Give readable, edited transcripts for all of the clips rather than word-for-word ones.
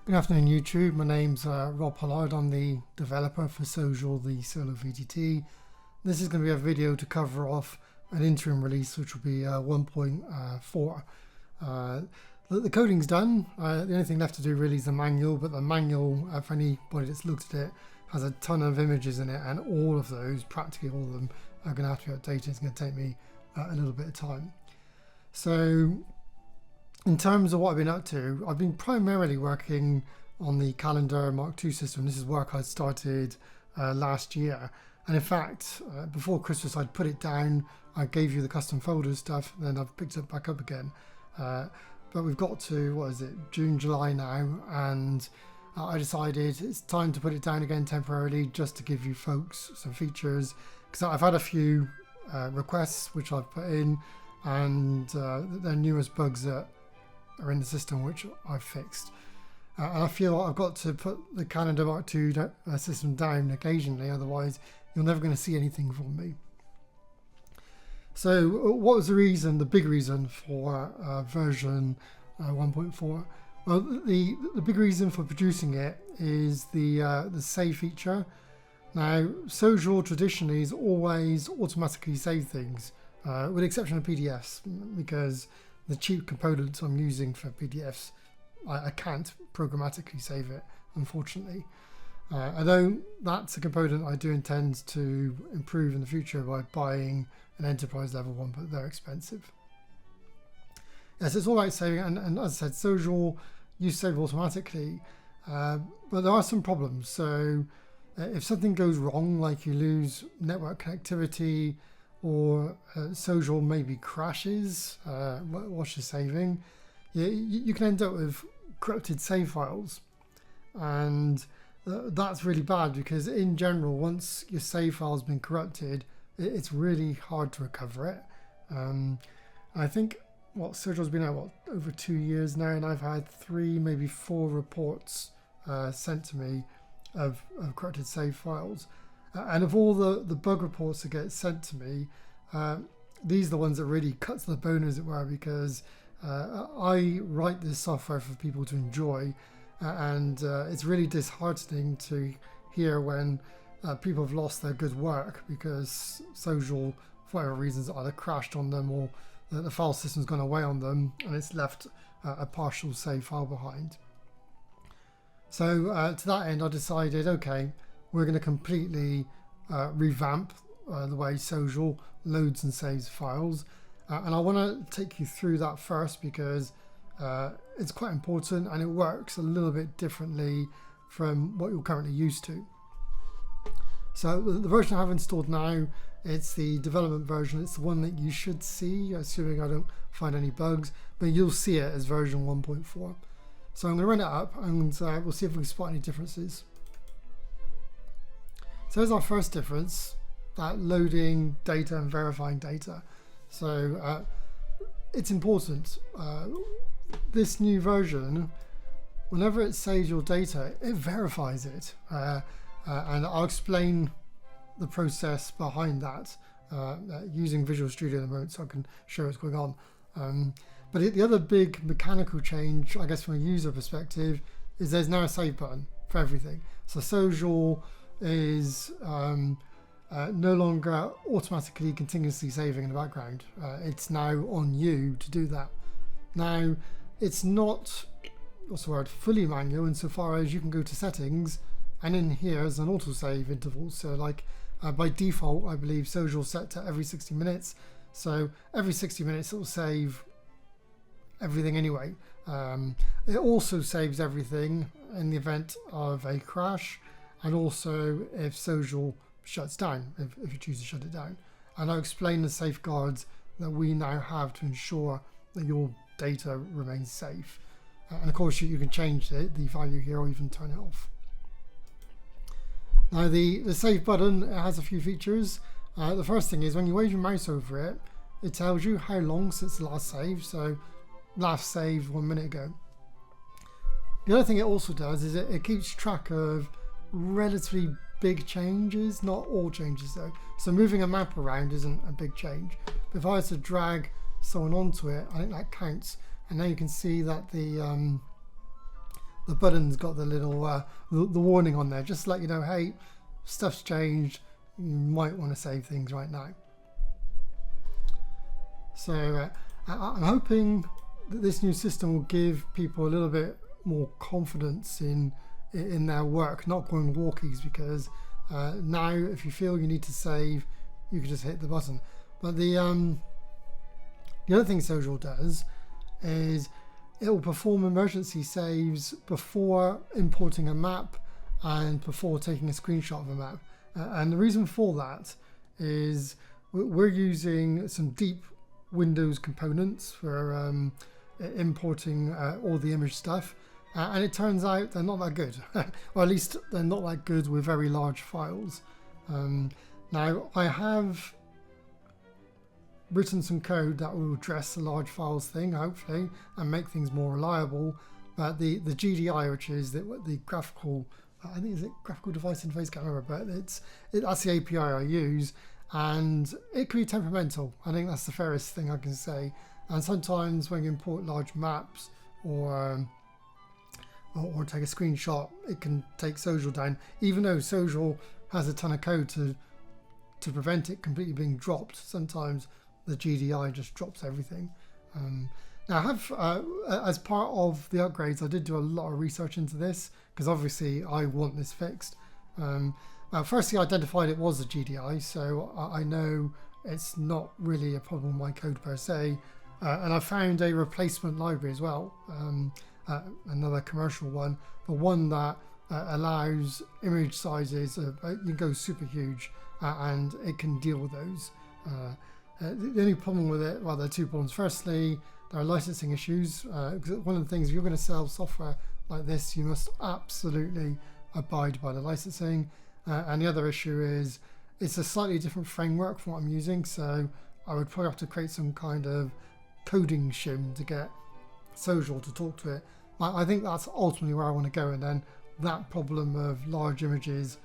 Good afternoon YouTube, my name's Rob Pollard. I'm the developer for Sojour, the solo VTT. This is going to be a video to cover off an interim release which will be 1.4. The coding's done, the only thing left to do really is the manual, but the manual, for anybody that's looked at it, has a ton of images in it, and all of those, practically all of them, are going to have to be updated. It's going to take me a little bit of time. So in terms of what I've been up to, I've been primarily working on the Calendar Mark II system. This is work I started last year. And in fact, before Christmas, I'd put it down. I gave you the custom folders stuff, then I've picked it back up again. But we've got to, what is it, June, July now. And I decided it's time to put it down again temporarily just to give you folks some features. Because I've had a few requests which I've put in, and there are numerous bugs that are in the system which I've fixed, and I feel I've got to put the Calendar Mark II system down occasionally, otherwise you're never going to see anything from me. So what was the reason, the big reason for version 1.4? Well, the big reason for producing it is the save feature. Now, Sojour traditionally has always automatically saved things, with the exception of PDFs, because the cheap components I'm using for PDFs, I can't programmatically save it, unfortunately. Although that's a component I do intend to improve in the future by buying an enterprise level one, but they're expensive. Yes, it's all right saving, and as I said, Sojour you save automatically, but there are some problems. So if something goes wrong, like you lose network connectivity, or Sojour maybe crashes whilst you're saving, you can end up with corrupted save files, and that's really bad, because in general, once your save file's been corrupted, it's really hard to recover it. I think Sojour's been out over 2 years now, and I've had 3, maybe 4 reports sent to me of corrupted save files. And of all the bug reports that get sent to me, these are the ones that really cuts the bone, as it were, because I write this software for people to enjoy, and it's really disheartening to hear when people have lost their good work because Sojour, for whatever reasons, either crashed on them or the file system's gone away on them, and it's left a partial save file behind. So to that end, I decided, okay, we're going to completely revamp the way Sojour loads and saves files, and I want to take you through that first, because it's quite important and it works a little bit differently from what you're currently used to. So the version I have installed now, it's the development version. It's the one that you should see, assuming I don't find any bugs, but you'll see it as version 1.4. So I'm going to run it up, and we'll see if we can spot any differences. So there's our first difference, that loading data and verifying data. So it's important. This new version, whenever it saves your data, it verifies it. And I'll explain the process behind that using Visual Studio in a moment, so I can show what's going on. But the other big mechanical change, I guess from a user perspective, is there's now a save button for everything. So Sojour is no longer automatically continuously saving in the background. It's now on you to do that. Now, it's not, what's the word, fully manual insofar as you can go to settings, and in here is an autosave interval. So like by default, I believe Sojour set to every 60 minutes. So every 60 minutes it will save everything anyway. It also saves everything in the event of a crash, and also if Sojour shuts down, if you choose to shut it down. And I'll explain the safeguards that we now have to ensure that your data remains safe. And of course you can change the value here, or even turn it off. Now the save button, it has a few features. The first thing is when you wave your mouse over it, it tells you how long since the last save. So last saved 1 minute ago. The other thing it also does is it keeps track of relatively big changes, not all changes though. So moving a map around isn't a big change. But if I was to drag someone onto it, I think that counts. And now you can see that the the button's got the little the warning on there, just to let you know, hey, stuff's changed. You might want to save things right now. So I'm hoping that this new system will give people a little bit more confidence in their work, not going walkies, because now if you feel you need to save, you can just hit the button. But the other thing Sojour does is it will perform emergency saves before importing a map and before taking a screenshot of a map. And the reason for that is we're using some deep Windows components for importing all the image stuff. And it turns out they're not that good, or at least they're not that good with very large files. Now, I have written some code that will address the large files thing, hopefully, and make things more reliable. But the GDI, which is the graphical, I think is it graphical device interface, can't remember, but that's the API I use, and it can be temperamental. I think that's the fairest thing I can say. And sometimes when you import large maps or take a screenshot, it can take Sojour down, even though Sojour has a ton of code to prevent it completely being dropped. Sometimes the GDI just drops everything. Now I have, as part of the upgrades, I did do a lot of research into this, because obviously I want this fixed. Firstly, I identified it was a GDI, so I know it's not really a problem with my code per se. And I found a replacement library as well, another commercial one, but one that allows image sizes, you can go super huge, and it can deal with those. The only problem with it, well, there are two problems. Firstly, there are licensing issues, because one of the things, if you're going to sell software like this, you must absolutely abide by the licensing. And the other issue is it's a slightly different framework from what I'm using, so I would probably have to create some kind of coding shim to get Sojour to talk to it. I think that's ultimately where I want to go, and then that problem of large images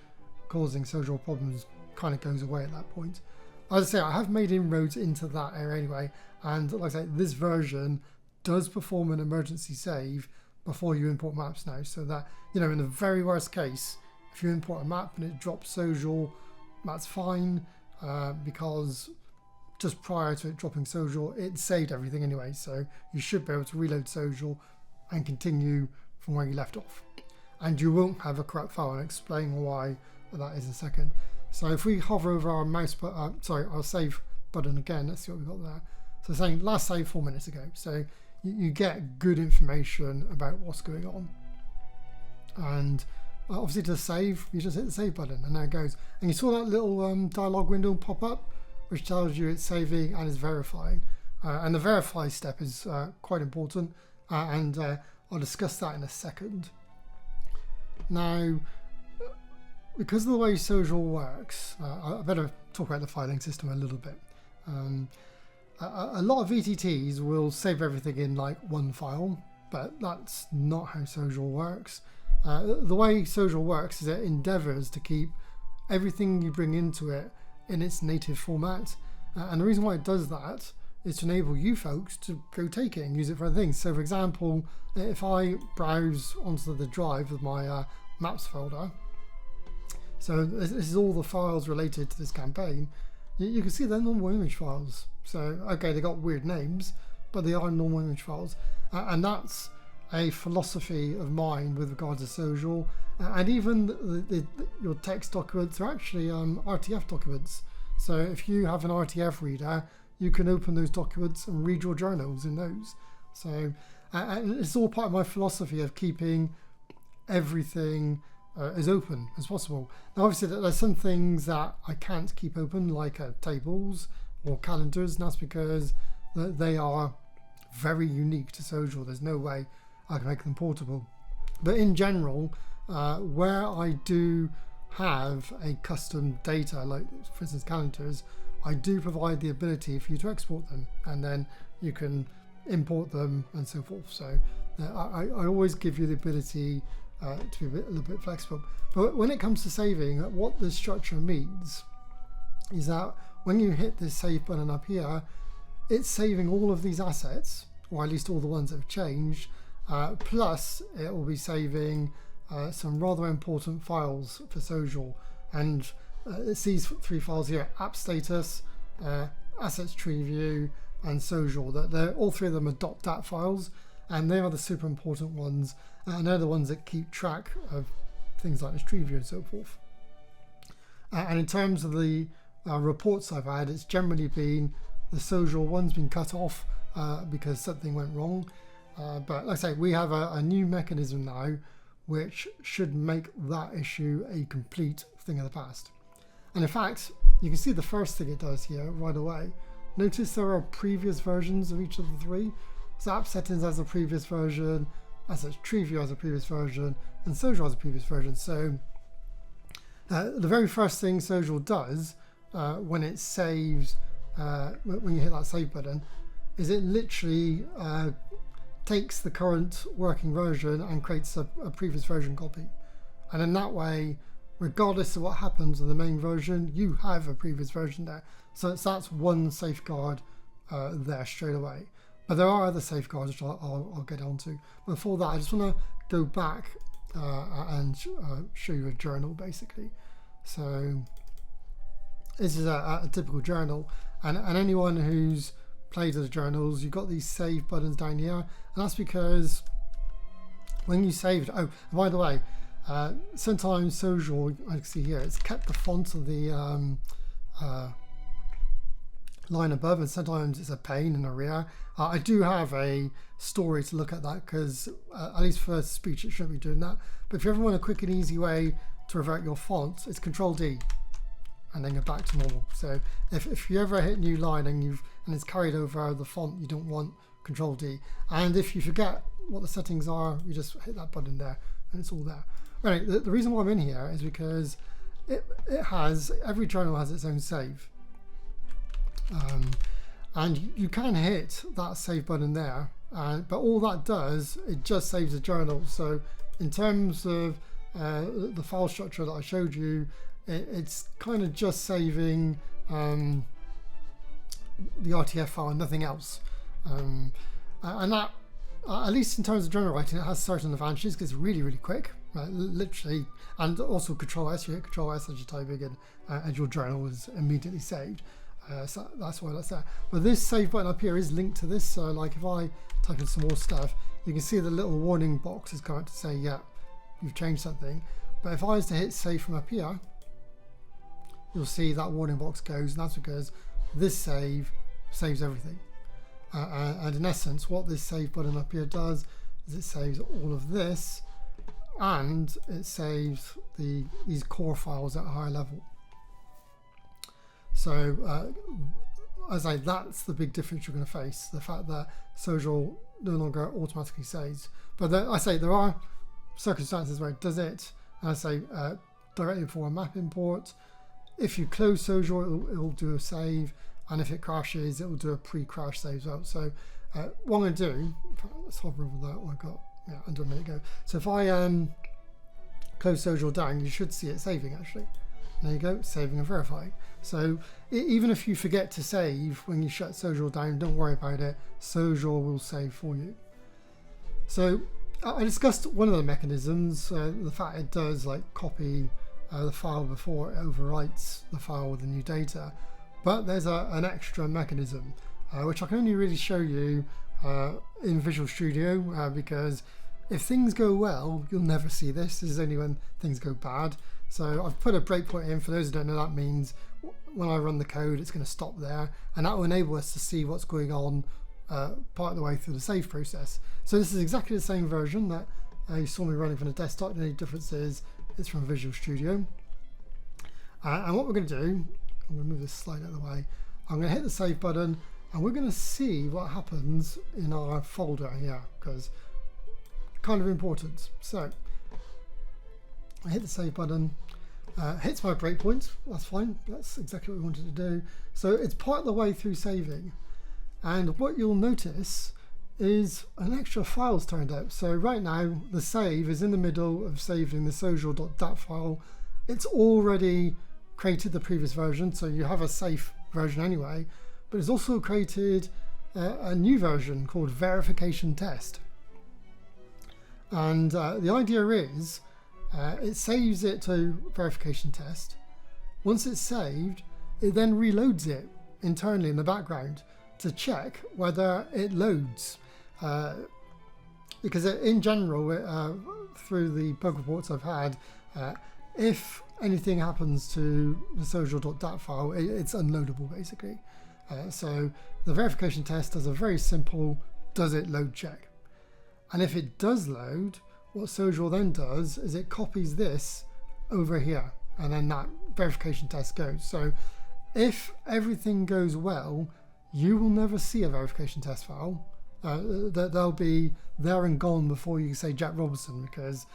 causing Sojour problems kind of goes away at that point. As I say, I have made inroads into that area anyway, and like I say, this version does perform an emergency save before you import maps now, so that, you know, in the very worst case, if you import a map and it drops Sojour, that's fine, because just prior to it dropping Sojour, it saved everything anyway, so you should be able to reload Sojour and continue from where you left off. And you won't have a corrupt file, and I'll explain why that is in a second. So if we hover over our mouse button, our save button again, let's see what we've got there. So saying last save 4 minutes ago. So you get good information about what's going on. And obviously to save, you just hit the save button and there it goes. And you saw that little dialog window pop up, which tells you it's saving and it's verifying. And the verify step is quite important. And I'll discuss that in a second. Now, because of the way Sojour works, I better talk about the filing system a little bit. A lot of VTTs will save everything in like one file, but that's not how Sojour works. The way Sojour works is it endeavors to keep everything you bring into it in its native format. And the reason why it does that is to enable you folks to go take it and use it for other things. So for example, if I browse onto the drive with my maps folder, so this is all the files related to this campaign, you can see they're normal image files. So okay, they got weird names, but they are normal image files. And that's a philosophy of mine with regard to Sojour. And even your text documents are actually RTF documents. So if you have an RTF reader, you can open those documents and read your journals in those. So and it's all part of my philosophy of keeping everything as open as possible. Now obviously there's some things that I can't keep open, like tables or calendars, and that's because they are very unique to Sojour. There's no way I can make them portable. But in general, where I do have a custom data, like for instance calendars, I do provide the ability for you to export them, and then you can import them and so forth. So I always give you the ability to be a little bit flexible. But when it comes to saving, what this structure means is that when you hit this save button up here, it's saving all of these assets, or at least all the ones that have changed, plus it will be saving some rather important files for Sojour, and it's these 3 files here: app status, assets tree view, and Sojour. They're all 3 of them are .dat files, and they are the super important ones, and they're the ones that keep track of things like this tree view and so forth. And in terms of the reports I've had, it's generally been the Sojour one's been cut off because something went wrong. But like I say, we have a new mechanism now which should make that issue a complete thing of the past. And in fact, you can see the first thing it does here right away. Notice there are previous versions of each of the 3. So app settings has a previous version, assets tree view has a previous version, and Sojour has a previous version. So the very first thing Sojour does when it saves, when you hit that save button, is it literally takes the current working version and creates a previous version copy. And in that way, regardless of what happens in the main version, you have a previous version there. So that's one safeguard there straight away. But there are other safeguards which I'll get onto. Before that, I just want to go back and show you a journal basically. So this is a typical journal, and anyone who's played with the journals, you've got these save buttons down here, and that's because when you saved, oh, and by the way, sometimes Sojour, I can see here, it's kept the font of the line above, and sometimes it's a pain in the rear. I do have a story to look at that, because at least for speech it shouldn't be doing that. But if you ever want a quick and easy way to revert your font, it's Control D and then go back to normal. So if you ever hit new line and it's carried over the font you don't want, Control D. And if you forget what the settings are, you just hit that button there and it's all there. Right, the reason why I'm in here is because every journal has its own save. And you can hit that save button there, but all that does, it just saves the journal. So in terms of the file structure that I showed you, it's kind of just saving the RTF file and nothing else. And that, at least in terms of journal writing, it has certain advantages because it's really, really quick, right? Literally, and also Control S, you hit Control S as you type in, and your journal is immediately saved. So that's why that's there. But this save button up here is linked to this. So like if I type in some more stuff, you can see the little warning box is going to say, yeah, you've changed something. But if I was to hit save from up here, you'll see that warning box goes, and that's because this save saves everything. And in essence, what this save button up here does is it saves all of this, and it saves these core files at a higher level. So as I say, that's the big difference you're going to face, the fact that Sojour no longer automatically saves. But I say there are circumstances where it does it, and I say directly before a map import. If you close Sojour, it'll do a save, and if it crashes, it will do a pre-crash save as well. So what I'm going to do, let's hover over that. I got under a minute ago. So if I close Sojour down, you should see it saving actually. There you go, saving and verifying. So even if you forget to save when you shut Sojour down, don't worry about it. Sojour will save for you. So I discussed one of the mechanisms, the fact it does like copy the file before it overwrites the file with the new data. But there's an extra mechanism, which I can only really show you in Visual Studio, because if things go well, you'll never see this. This is only when things go bad. So I've put a breakpoint in. For those who don't know, that means when I run the code, it's going to stop there, and that will enable us to see what's going on part of the way through the save process. So this is exactly the same version that you saw me running from the desktop. The only difference is it's from Visual Studio. And what we're going to do, I'm going to move this slide out of the way. I'm going to hit the save button, and we're going to see what happens in our folder here, because kind of important. So I hit the save button, hits my breakpoint, that's fine, that's exactly what we wanted to do. So it's part of the way through saving, and what you'll notice is an extra file's turned up. So right now the save is in the middle of saving the sojour.dat file. It's already created the previous version, so you have a safe version anyway, but it's also created a new version called verification test. And the idea is it saves it to verification test. Once it's saved, it then reloads it internally in the background to check whether it loads. Because in general, through the bug reports I've had, if anything happens to the Sojour.dat file, it's unloadable basically. So the verification test does a very simple does it load check. And if it does load, what Sojour then does is it copies this over here, and then that verification test goes. So if everything goes well, you will never see a verification test file. They'll be there and gone before you say Jack Robinson, because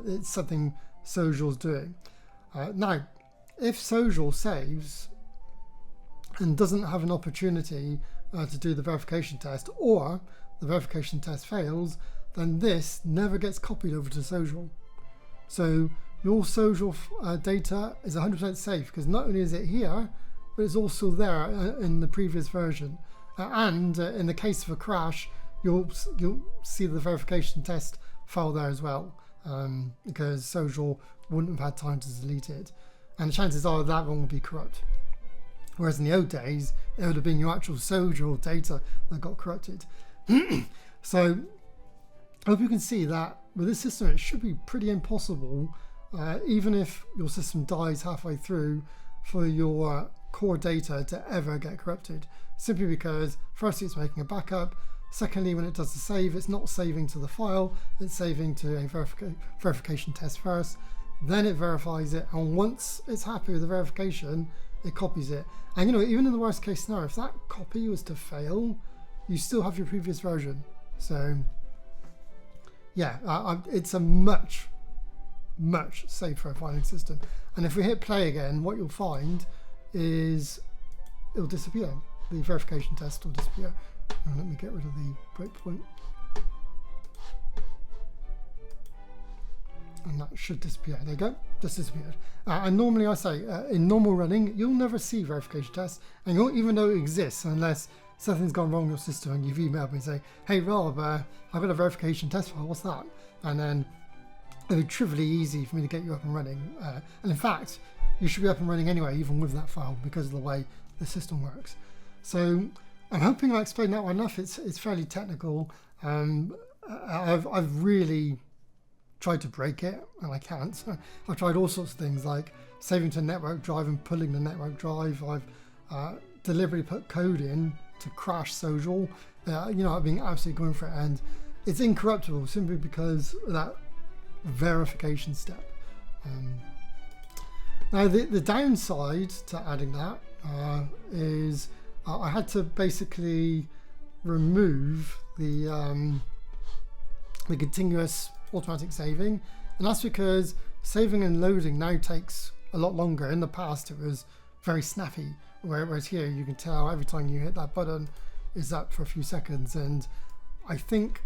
it's something Sojour's doing. Now, if Sojour saves and doesn't have an opportunity to do the verification test, or the verification test fails, then this never gets copied over to Sojour. So your Sojour data is 100% safe, because not only is it here, but it's also there in the previous version. And in the case of a crash, you'll see the verification test file there as well, because Sojour wouldn't have had time to delete it. And chances are that one will be corrupt. Whereas in the old days, it would have been your actual Sojour data that got corrupted. So I hope you can see that with this system, it should be pretty impossible, even if your system dies halfway through, for your core data to ever get corrupted. Simply because, firstly, it's making a backup. Secondly, when it does the save, it's not saving to the file, it's saving to a verification test first. Then it verifies it, and once it's happy with the verification, it copies it. And even in the worst case scenario, if that copy was to fail, you still have your previous version. So yeah, it's a much safer filing system. And if we hit play again, what you'll find is it'll disappear. The verification test will disappear. Let me get rid of the breakpoint. And that should disappear. There you go, just disappeared. And normally I say, in normal running, you'll never see verification tests, and you won't even know it exists unless something's gone wrong in your system and you've emailed me and say, hey Rob, I've got a verification test file, what's that? And then it'll be trivially easy for me to get you up and running. And in fact, you should be up and running anyway, even with that file, because of the way the system works. So I'm hoping I explained that one enough. It's fairly technical. I've really tried to break it, and I can't. So I've tried all sorts of things, like saving to a network drive and pulling the network drive. I've deliberately put code in to crash Sojour. I've been absolutely going for it, and it's incorruptible simply because of that verification step. Now the downside to adding that is I had to basically remove the continuous automatic saving, and that's because saving and loading now takes a lot longer. In the past it was very snappy, whereas here you can tell every time you hit that button is up for a few seconds, and I think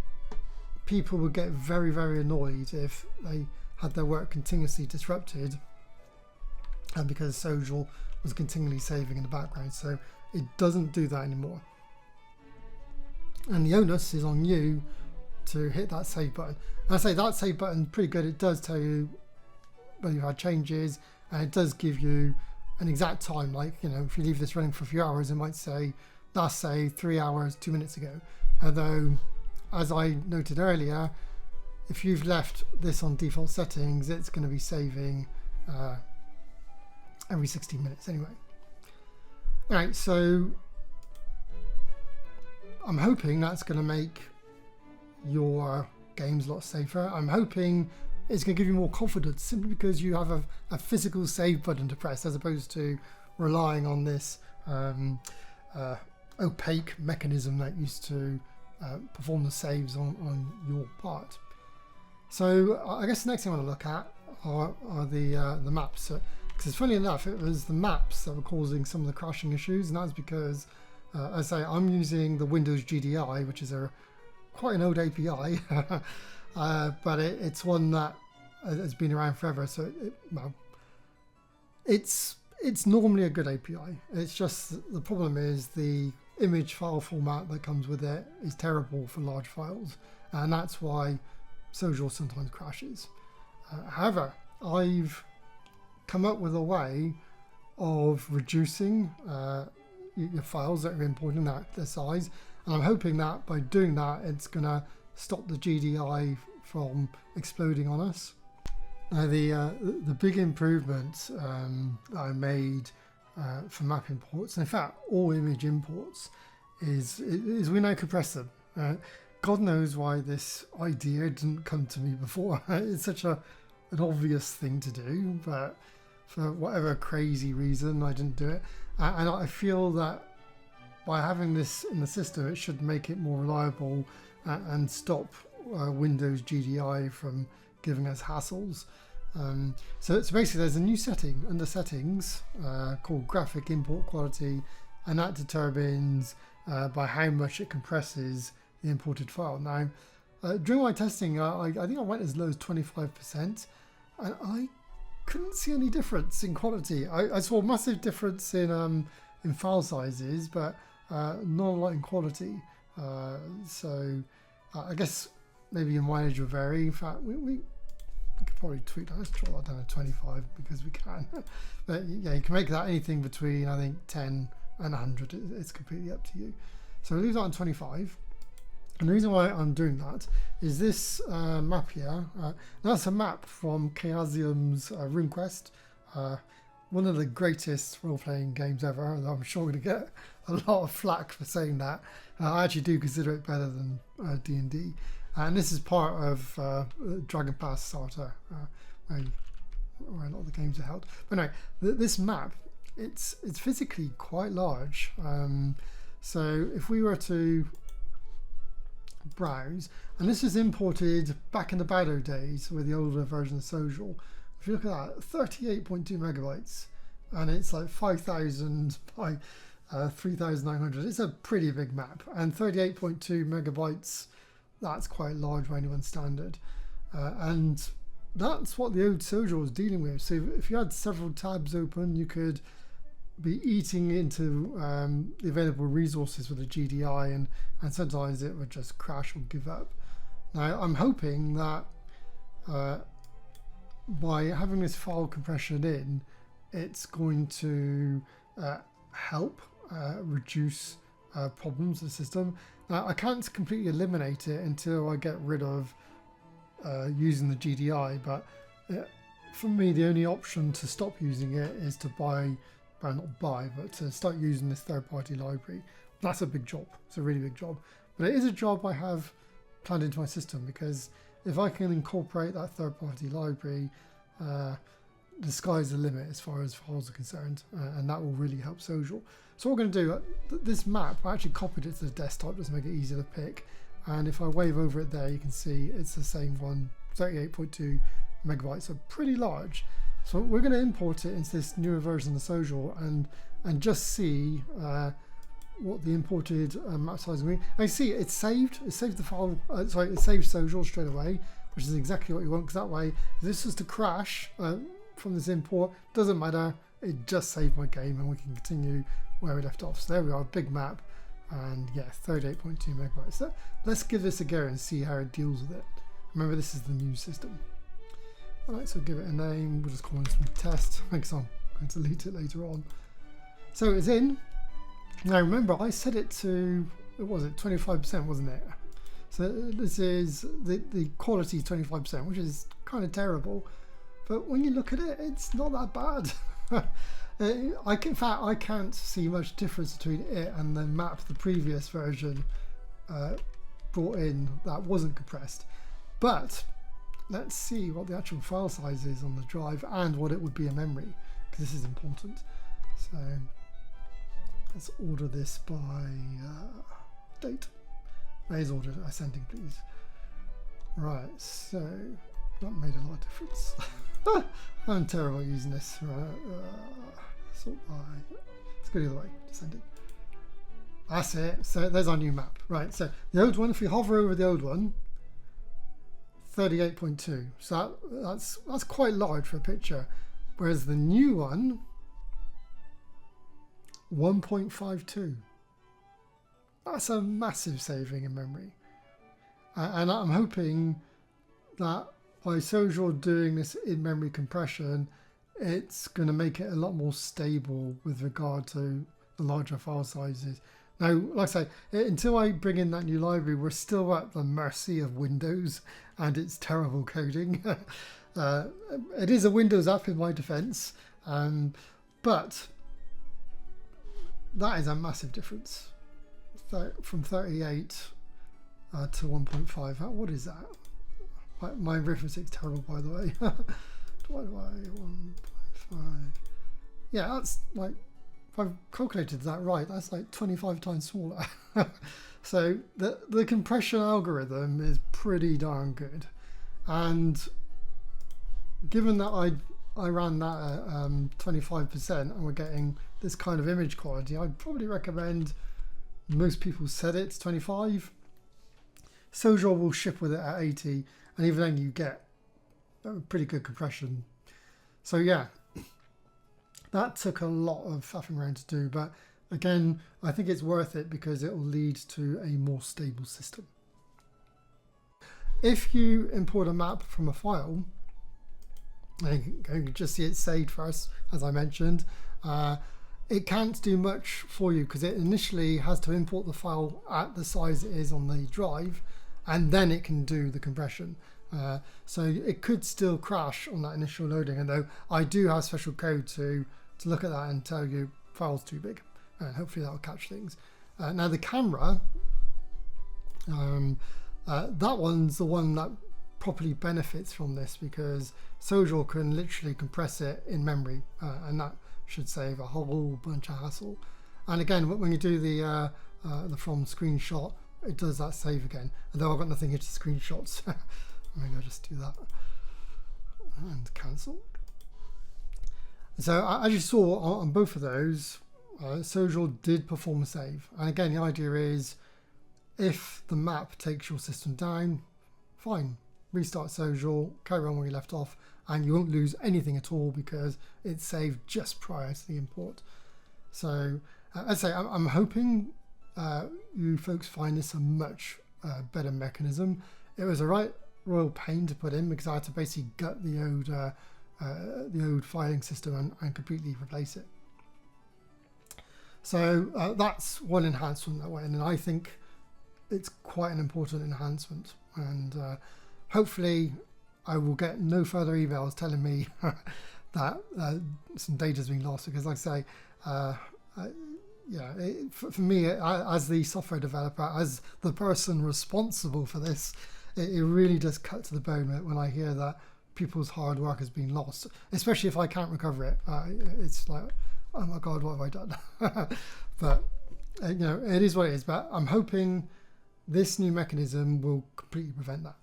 people would get very, very annoyed if they had their work continuously disrupted, and because Sojour was continually saving in the background. So it doesn't do that anymore, and the onus is on you to hit that save button. And I say that save button pretty good. It does tell you whether you've had changes, and it does give you an exact time. Like, if you leave this running for a few hours, it might say last save 3 hours 2 minutes ago. Although, as I noted earlier, if you've left this on default settings, it's going to be saving every 16 minutes anyway. Alright, so I'm hoping that's going to make your games a lot safer. I'm hoping it's going to give you more confidence, simply because you have a physical save button to press, as opposed to relying on this opaque mechanism that used to perform the saves on your part. So I guess the next thing I want to look at are the maps. Because funny enough, it was the maps that were causing some of the crashing issues, and that's because, as I say, I'm using the Windows GDI, which is quite an old API, but it's one that has been around forever. So it's normally a good API. It's just the problem is the image file format that comes with it is terrible for large files, and that's why Sojour sometimes crashes. However, I've come up with a way of reducing your files that are importing their size, and I'm hoping that by doing that it's going to stop the GDI from exploding on us. Now the big improvement that I made for map imports, and in fact all image imports, is we now compress them. God knows why this idea didn't come to me before. It's such an obvious thing to do, but for whatever crazy reason I didn't do it. And I feel that by having this in the system, it should make it more reliable and stop Windows GDI from giving us hassles. So basically there's a new setting under settings called graphic import quality, and that determines by how much it compresses the imported file. Now during my testing I think I went as low as 25%, and I couldn't see any difference in quality. I saw a massive difference in file sizes, but not a lot in quality. So I guess maybe your mileage will vary. In fact, we could probably tweak that. Let's draw that down to 25 because we can. But yeah, you can make that anything between, I think, 10 and 100. It's completely up to you. So we'll leave that on 25. And the reason why I'm doing that is this map here. That's a map from Chaosium's RuneQuest, one of the greatest role-playing games ever. I'm sure I'm going to get a lot of flack for saying that. I actually do consider it better than D&D. And this is part of Dragon Pass Starter, where a lot of the games are held. But no, this map, it's physically quite large. So if we were to browse, and this was imported back in the Bado days with the older version of Sojour. If you look at that, 38.2 megabytes, and it's like 5,000 by 3,900. It's a pretty big map, and 38.2 megabytes, that's quite large by anyone's standard. And that's what the old Sojour was dealing with. So if you had several tabs open, you could be eating into the available resources with a GDI, and sometimes it would just crash or give up. Now I'm hoping that by having this file compression in, it's going to help reduce problems in the system. Now I can't completely eliminate it until I get rid of using the GDI, but for me the only option to stop using it is to but to start using this third-party library. That's a big job. It's a really big job, but it is a job I have planned into my system, because if I can incorporate that third-party library, the sky's the limit as far as files are concerned, and that will really help Sojour. So what we're going to do, this map, I actually copied it to the desktop just to make it easier to pick, and if I wave over it there, you can see it's the same one, 38.2 megabytes, so pretty large. So we're going to import it into this newer version of Sojour and just see what the imported map size will be. And you see it saved the file, it saved Sojour straight away, which is exactly what you want, because that way, if this was to crash from this import, doesn't matter, it just saved my game and we can continue where we left off. So there we are, big map, and yeah, 38.2 megabytes. So let's give this a go and see how it deals with it. Remember, this is the new system. Alright, so give it a name, we'll just call this test, because I'm going to delete it later on. So it's in. Now remember, I set it to, what was it, 25%, wasn't it? So this is the quality 25%, which is kind of terrible. But when you look at it, it's not that bad. In fact, I can't see much difference between it and the map the previous version brought in that wasn't compressed. But let's see what the actual file size is on the drive and what it would be in memory, because this is important. So let's order this by date. Raise order ascending, please. Right, so that made a lot of difference. I'm terrible at using this. Right, sort by. Let's go the other way, descending. That's it. So there's our new map. Right, so the old one, if we hover over the old one, 38.2. So that's quite large for a picture. Whereas the new one, 1.52. That's a massive saving in memory. And I'm hoping that by Sojour doing this in-memory compression, it's going to make it a lot more stable with regard to the larger file sizes. Now, like I say, until I bring in that new library, we're still at the mercy of Windows and its terrible coding. It is a Windows app in my defense, but that is a massive difference from 38 to 1.5. What is that? My arithmetic's terrible, by the way. Divided by 1.5. Yeah, that's like, if I've calculated that right, that's like 25 times smaller. So the compression algorithm is pretty darn good. And given that I ran that at 25% and we're getting this kind of image quality, I'd probably recommend most people set it to 25. Sojour will ship with it at 80, and even then you get a pretty good compression. So yeah, that took a lot of faffing around to do, but again, I think it's worth it because it will lead to a more stable system. If you import a map from a file, and you can just see it saved first, as I mentioned, it can't do much for you because it initially has to import the file at the size it is on the drive, and then it can do the compression. So it could still crash on that initial loading, and though I do have special code to look at that and tell you file's too big, and hopefully that will catch things. Now the camera, that one's the one that properly benefits from this because Sojour can literally compress it in memory, and that should save a whole bunch of hassle. And again, when you do the from screenshot, it does that save again. Although I've got nothing here to screenshots, maybe I'll just do that and cancel. So as you saw on both of those, Sojour did perform a save. And again, the idea is if the map takes your system down, fine, restart Sojour, carry on where you left off, and you won't lose anything at all because it's saved just prior to the import. So as I say, I'm hoping you folks find this a much better mechanism. It was a right royal pain to put in because I had to basically gut the old filing system and completely replace it. So that's one enhancement that went in, and I think it's quite an important enhancement. And hopefully I will get no further emails telling me that some data has been lost, because like I say, yeah, for me, as the software developer, as the person responsible for this, it really does cut to the bone when I hear that people's hard work has been lost, especially if I can't recover it. It's like, oh my God, what have I done? But you know, it is what it is. But I'm hoping this new mechanism will completely prevent that.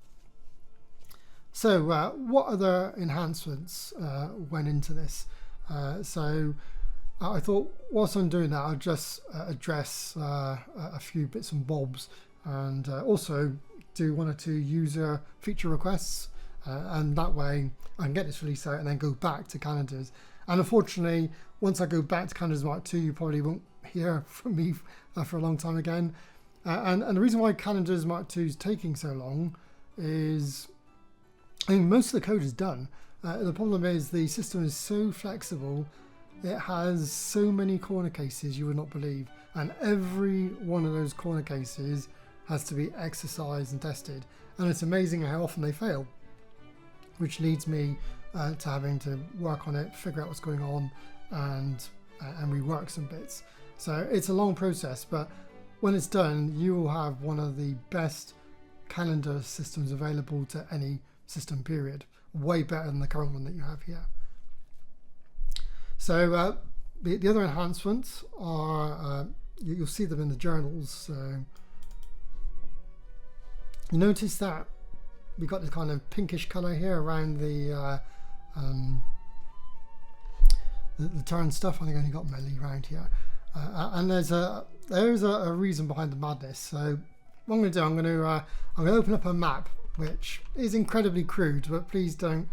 So what other enhancements went into this? So I thought whilst I'm doing that, I'll just address a few bits and bobs, and also do one or two user feature requests, and that way I can get this release out and then go back to calendars. And unfortunately, once I go back to calendars Mark II, you probably won't hear from me for a long time again. And the reason why calendars Mark II is taking so long is, I mean, most of the code is done. The problem is the system is so flexible. It has so many corner cases you would not believe, and every one of those corner cases has to be exercised and tested, and it's amazing how often they fail, which leads me to having to work on it, figure out what's going on, and rework some bits. So it's a long process, but when it's done, you will have one of the best calendar systems available to any system, period. Way better than the current one that you have here. So the other enhancements are, you'll see them in the journals. So you notice that we've got this kind of pinkish color here around the turn stuff. I think I only got melee around here, and there's a reason behind the madness. So what I'm going to do, I'm going to open up a map which is incredibly crude, but please don't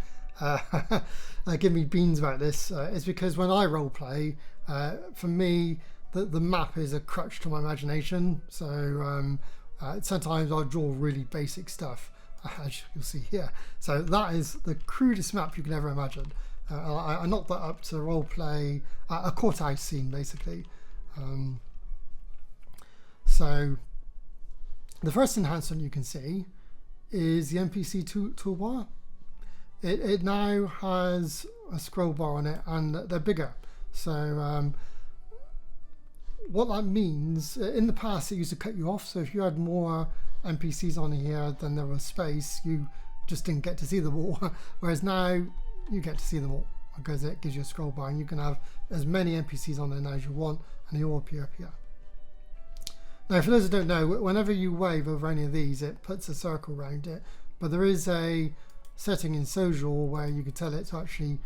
give me beans about this. It's because when I roleplay, for me, the map is a crutch to my imagination. So sometimes I'll draw really basic stuff, as you'll see here. So that is the crudest map you can ever imagine. I knocked that up to role play a courthouse scene basically. So the first enhancement you can see is the NPC toolbar. It now has a scroll bar on it, and they're bigger. So what that means, in the past it used to cut you off, so if you had more NPCs on here than there was space, you just didn't get to see them all. Whereas now you get to see them all because it gives you a scroll bar, and you can have as many NPCs on there now as you want, and they all appear up here. Now, for those who don't know, whenever you wave over any of these, it puts a circle around it, but there is a setting in Sojour where you can tell it to actually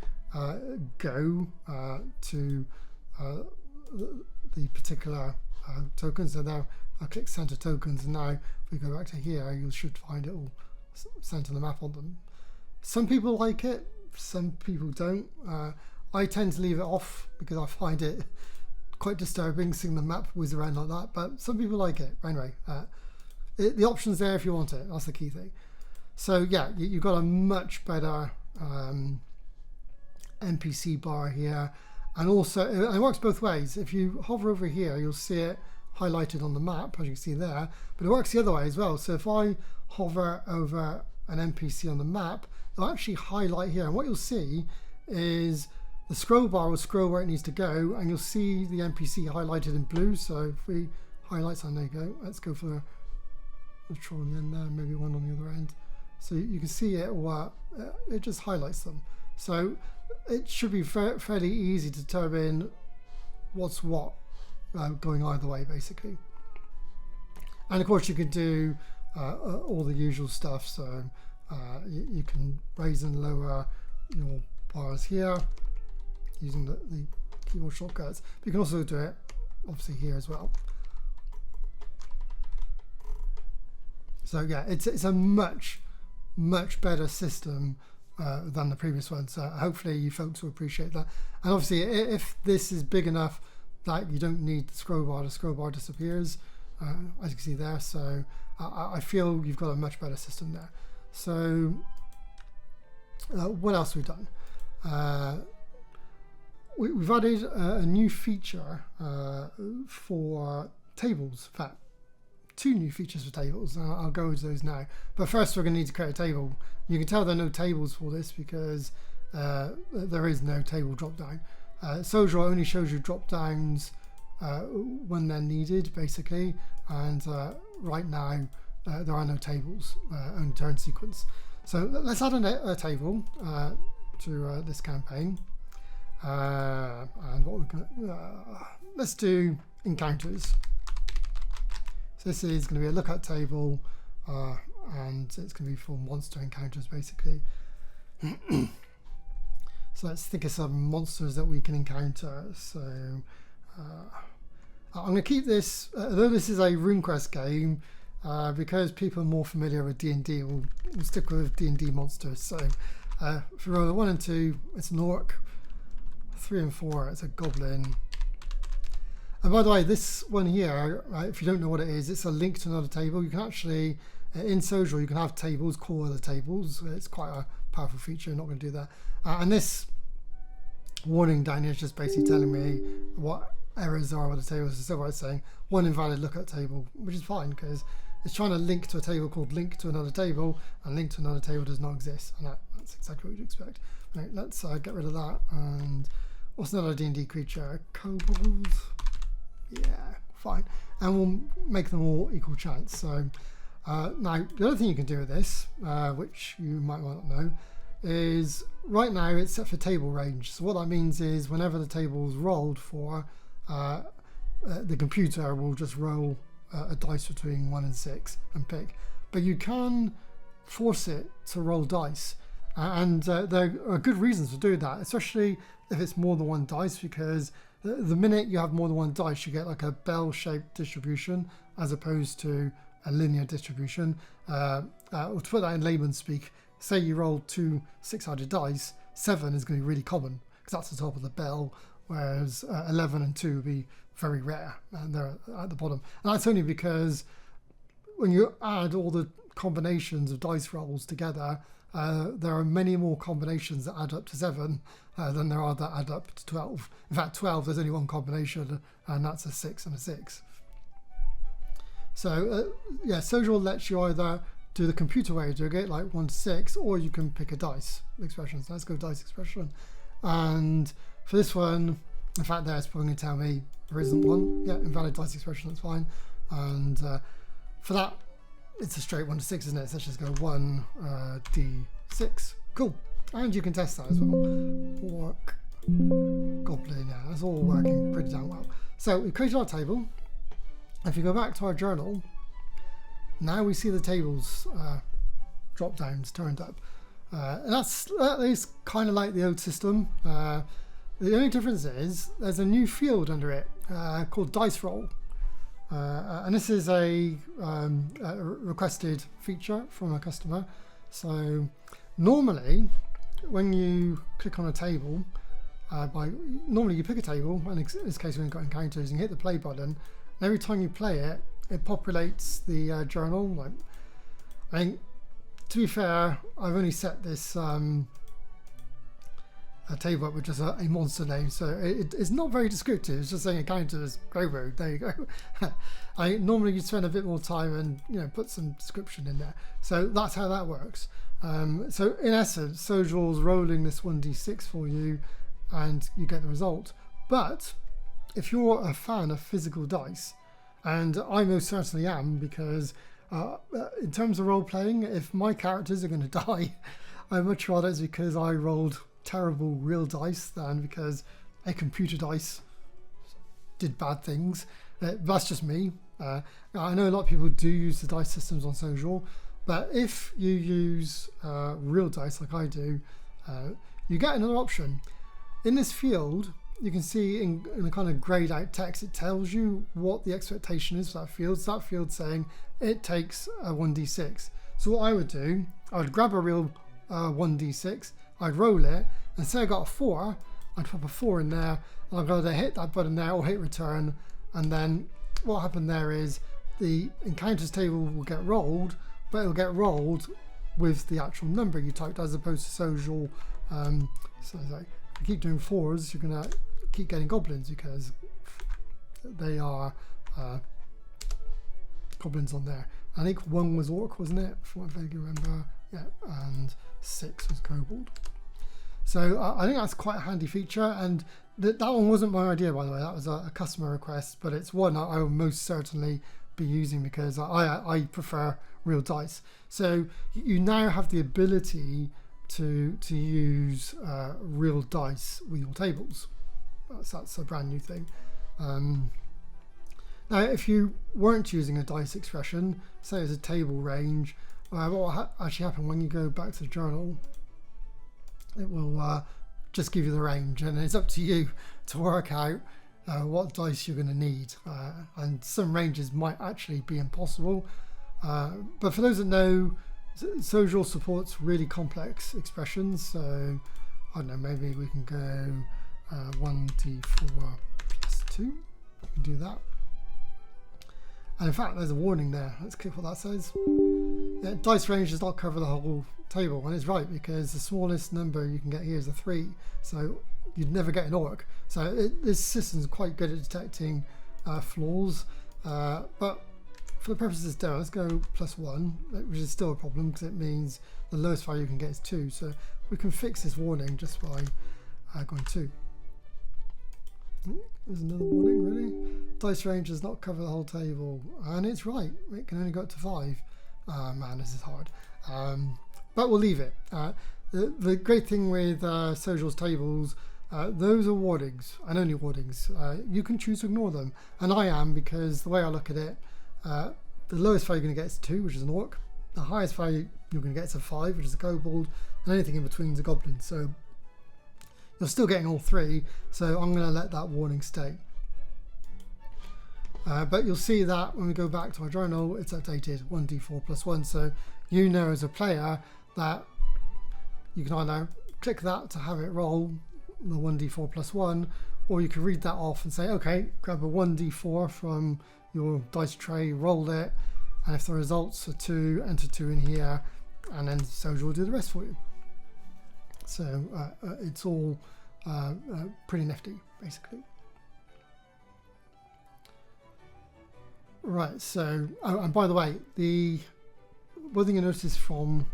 go to the particular tokens. So there I click center tokens, and now if we go back to here, you should find it all center the map on them. Some people like it, some people don't. I tend to leave it off because I find it quite disturbing seeing the map whiz around like that, but some people like it. Anyway, the option's there if you want it. That's the key thing. So yeah, you've got a much better NPC bar here, and also it works both ways. If you hover over here, you'll see it highlighted on the map, as you can see there, but it works the other way as well. So if I hover over an NPC on the map, it'll actually highlight here, and what you'll see is the scroll bar will scroll where it needs to go, and you'll see the NPC highlighted in blue. So if we highlight, there you go. Let's go for the troll on the end there, maybe one on the other end. So you can see it, it just highlights them. So it should be fairly easy to determine what's what going either way, basically. And of course you can do all the usual stuff. So you can raise and lower your bars here using the keyboard shortcuts. But you can also do it obviously here as well. So yeah, it's a much better system than the previous one. So hopefully you folks will appreciate that. And obviously if this is big enough that you don't need the scroll bar disappears, as you can see there. So I feel you've got a much better system there. So what else we've done? We've added a new feature for tables. In fact, 2 new features for tables, and I'll go into those now. But first we're going to need to create a table. You can tell there are no tables for this because there is no table drop down. Sojour only shows you drop downs when they're needed, basically, and right now there are no tables, only turn sequence. So let's add a table to this campaign, and what we're going let's do encounters. So this is going to be a lookout table, and it's going to be for monster encounters, basically. So let's think of some monsters that we can encounter. So I'm going to keep this, though this is a RuneQuest game, because people are more familiar with D&D, we'll stick with D&D monsters. So for roll 1 and 2, it's an orc. 3 and 4, it's a goblin. And by the way, this one here, if you don't know what it is, it's a link to another table. You can actually, in Sojour, you can have tables, call other tables. It's quite a powerful feature. I'm not going to do that. And this warning down here is just basically telling me what errors are with the tables. So it's saying one invalid lookout table, which is fine because it's trying to link to a table called link to another table, and link to another table does not exist. And that's exactly what you'd expect. Right, let's get rid of that. And what's another D&D creature? Kobolds. Yeah, fine. And we'll make them all equal chance. So now the other thing you can do with this, which you might not know, is right now it's set for table range. So what that means is whenever the table is rolled for, the computer will just roll a dice between 1 and 6 and pick. But you can force it to roll dice. And there are good reasons for doing that, especially if it's more than one dice, because the minute you have more than one dice, you get like a bell-shaped distribution as opposed to a linear distribution. To put that in layman's speak, say you roll 2 6-sided dice, 7 is going to be really common because that's the top of the bell, whereas 11 and 2 would be very rare and they're at the bottom. And that's only because when you add all the combinations of dice rolls together, there are many more combinations that add up to 7 than there are that add up to 12. In fact, 12, there's only one combination, and that's a 6 and a 6. So yeah, Sojour lets you either do the computer way of doing it, like 1 to 6, or you can pick a dice expression. So let's go dice expression. And for this one, in fact, there it's probably going to tell me there isn't one. Yeah, invalid dice expression, that's fine. And for that, it's a straight 1 to 6, isn't it? So let's just go 1 D6. Cool. And you can test that as well. Orc, goblin, yeah, that's all working pretty damn well. So we've created our table. If you go back to our journal, now we see the tables drop downs turned up. And that is kind of like the old system. The only difference is there's a new field under it called dice roll. And this is a requested feature from a customer. So normally when you click on a table, normally you pick a table, and in this case we've got encounters, and you hit the play button, and every time you play it, it populates the journal. Like, I think, to be fair, I've only set this a table up with just a monster name, so it's not very descriptive. It's just saying encounters Grover. There you go. Normally you spend a bit more time and put some description in there. So that's how that works. So in essence, Sojour's rolling this 1d6 for you, and you get the result. But if you're a fan of physical dice, and I most certainly am, because in terms of role playing, if my characters are going to die, I'd much rather it's because I rolled terrible real dice than because a computer dice did bad things. That's just me. I know a lot of people do use the dice systems on Sojour, but if you use real dice like I do, you get another option. In this field, you can see in a kind of grayed out text, it tells you what the expectation is for that field. So that field saying it takes a 1d6. So what I would do, I would grab a real 1d6, I'd roll it, and say I got a 4, I'd pop a 4 in there, and I'd either hit that button there or hit return, and then what happened there is the encounters table will get rolled, but it'll get rolled with the actual number you typed, as opposed to Sojour. So like, if you keep doing 4s, you're going to keep getting goblins, because they are goblins on there. I think 1 was orc, wasn't it, from what I vaguely remember? Yeah, and 6 was kobold. So I think that's quite a handy feature, and that one wasn't my idea, by the way. That was a customer request, but it's one I will most certainly be using, because I prefer real dice. So you now have the ability to use real dice with your tables. That's a brand new thing. Now, if you weren't using a dice expression, say it's a table range, what will actually happen when you go back to the journal, it will just give you the range, and it's up to you to work out what dice you're going to need. And some ranges might actually be impossible. But for those that know, Sojour supports really complex expressions. So I don't know, maybe we can go 1d4 plus 2. We can do that. And in fact, there's a warning there. Let's click what that says. Yeah, dice range does not cover the whole table, and it's right, because the smallest number you can get here is a 3, so you'd never get an orc. So this system's quite good at detecting flaws, but for the purposes of this demo, let's go +1, which is still a problem because it means the lowest value you can get is 2. So we can fix this warning just by going 2. There's another warning, really. Dice range does not cover the whole table, and it's right. It can only go up to 5. Man, this is hard. But we'll leave it. The great thing with Sojour's tables, those are warnings, and only warnings. You can choose to ignore them, and I am, because the way I look at it, the lowest value you're going to get is 2, which is an orc. The highest value you're going to get is a 5, which is a kobold, and anything in between is a goblin. So you're still getting all 3, so I'm going to let that warning stay. But you'll see that when we go back to our journal, it's updated 1d4 plus 1. So you know as a player that you can either click that to have it roll the 1d4 plus 1, or you can read that off and say, okay, grab a 1d4 from your dice tray, roll it, and if the results are 2, enter 2 in here, and then Sojour will do the rest for you. So it's all pretty nifty, basically. Right, so, oh, and by the way, the one thing you notice from